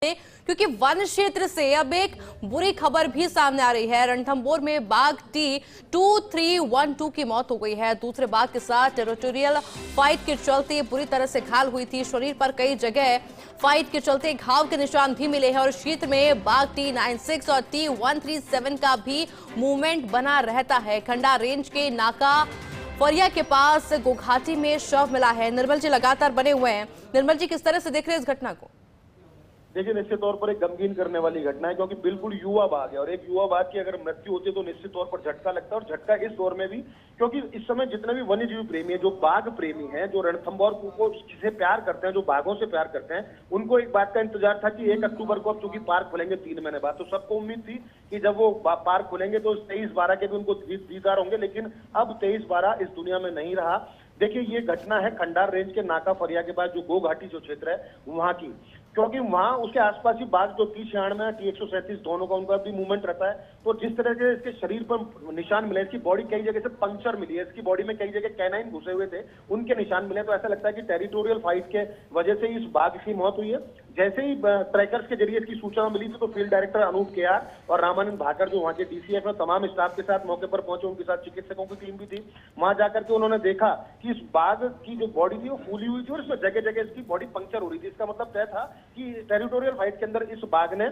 क्योंकि वन क्षेत्र से अब एक बुरी खबर भी सामने आ रही है। रणथंभौर में बाघ T2312 की मौत हो गई है। दूसरे बाघ के साथ टेरिटोरियल फाइट के चलते बुरी तरह से घायल हुई थी। शरीर पर कई जगह फाइट के चलते घाव के निशान भी मिले हैं और क्षेत्र में बाघ T96 और T137 का भी मूवमेंट बना रहता है। खंडा रेंज के नाका फरिया के पास गोघाटी में शव मिला है। निर्मल जी लगातार बने हुए हैं। निर्मल जी, किस तरह से देख रहे हैं इस घटना को? देखिए, निश्चित तौर पर एक गमगीन करने वाली घटना है, क्योंकि बिल्कुल युवा बाघ है और एक युवा बाघ की अगर मृत्यु होती है तो निश्चित तौर पर झटका लगता है। और झटका इस दौर में भी क्योंकि इस समय जितने भी वन्यजीव प्रेमी है, जो बाघ प्रेमी हैं, जो रणथंभौर को जिसे प्यार करते हैं, जो बाघों से प्यार करते हैं, उनको एक बात का इंतजार था कि 1 अक्टूबर को अब चूंकि पार्क खुलेंगे 3 महीने बाद, तो सबको उम्मीद थी कि जब वो पार्क खुलेंगे तो 23-12 के भी उनको दीदार होंगे। लेकिन अब 23-12 इस दुनिया में नहीं रहा। देखिए, ये घटना है खंडार रेंज के नाका फरिया के बाद जो गोघाटी जो क्षेत्र है वहां की, क्योंकि वहां उसके आसपास ही बाघ जो T96 T137 दोनों का उनका भी मूवमेंट रहता है। तो जिस तरह से इसके शरीर पर निशान मिले, इसकी बॉडी कई जगह से पंक्चर मिली है, इसकी बॉडी में कई जगह कैनाइन घुसे हुए थे, उनके निशान मिले। तो ऐसा लगता है कि टेरिटोरियल फाइट के वजह से इस बाघ की मौत हुई है। जैसे ही ट्रैकर्स के जरिए इसकी सूचना मिली थी तो फील्ड डायरेक्टर अनूप केआर और रामानंद भाकर जो वहां के DCF में तमाम स्टाफ के साथ मौके पर पहुंचे, उनके साथ चिकित्सकों की टीम भी थी। वहां जाकर के उन्होंने देखा कि इस बाघ की जो बॉडी थी वो फूली हुई थी और इसमें जगह जगह इसकी बॉडी पंक्चर हो रही थी। इसका मतलब तय था कि टेरिटोरियल फाइट के अंदर इस बाघ ने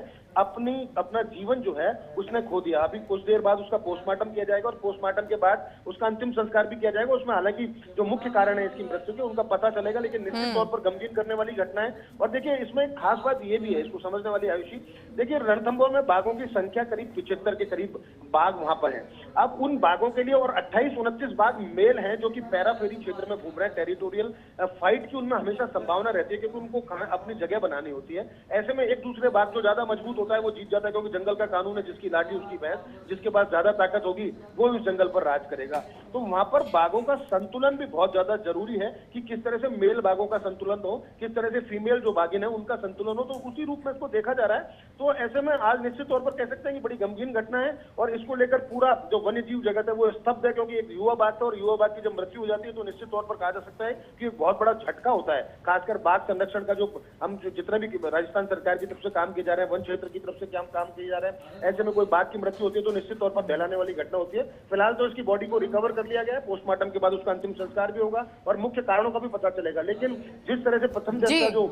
अपना जीवन जो है उसने खो दिया। अभी कुछ देर बाद उसका पोस्टमार्टम किया जाएगा और पोस्टमार्टम के बाद उसका अंतिम संस्कार भी किया जाएगा। उसमें हालांकि जो मुख्य कारण है इसकी मृत्यु के उनका पता चलेगा, लेकिन निश्चित तौर पर गमगीन करने वाली घटना है। और देखिए, इसमें एक खास बात ये भी है, इसको समझने वाली आयुषी, देखिए रणथंभौर में बाघों की संख्या करीब 75 के करीब बाघ वहां पर है। अब उन बाघों के लिए और 28-29 बाघ मेल हैं जो कि पैराफेरी क्षेत्र में घूम रहे हैं। टेरिटोरियल फाइट की उनमें हमेशा संभावना रहती है क्योंकि उनको अपनी जगह बनानी होती है। ऐसे में एक दूसरे बाघ जो ज्यादा मजबूत होता है वो जीत जाता है, क्योंकि जंगल का कानून है, जिसकी लाठी उसकी भैंस, जिसके पास ज्यादा ताकत होगी वो उस जंगल पर राज करेगा। तो वहां पर बाघों का संतुलन भी बहुत ज्यादा जरूरी है कि किस तरह से मेल बाघों का संतुलन हो, किस तरह से फीमेल जो बाघिन है उनका संतुलन हो। तो उसी रूप में इसको देखा जा रहा है। तो ऐसे में आज निश्चित तौर पर कह सकते हैं कि बड़ी गमगीन घटना है और इसको लेकर पूरा जो वन्यजीव जगत है वो स्तब्ध है, क्योंकि एक युवा बाघ था और युवा बाघ की जब मृत्यु हो जाती है तो निश्चित तौर पर कहा जा सकता है कि एक बहुत बड़ा झटका होता है। खासकर बाघ संरक्षण का जो हम जितना भी राजस्थान सरकार की तरफ से काम किए जा रहे हैं, वन क्षेत्र की तरफ से क्या काम किए जा रहे हैं, ऐसे में कोई बाघ की मृत्यु होती है तो निश्चित तौर पर दहलाने वाली घटना होती है। फिलहाल तो इसकी बॉडी को रिकवर कर लिया गया है, पोस्टमार्टम के बाद उसका अंतिम संस्कार भी होगा और मुख्य कारणों का भी पता चलेगा। लेकिन जिस तरह से प्रथम दृष्टया जो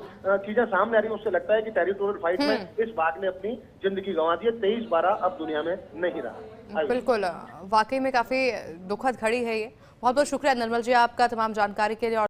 चीजें सामने आ रही है उससे लगता है कि टेरिटोरियल फाइट में इस बाघ ने अपनी जिंदगी गंवा दी है। 23-12 अब दुनिया में नहीं रहा। बिल्कुल, वाकई में काफी दुखद घड़ी है ये। बहुत बहुत शुक्रिया निर्मल जी आपका तमाम जानकारी के लिए।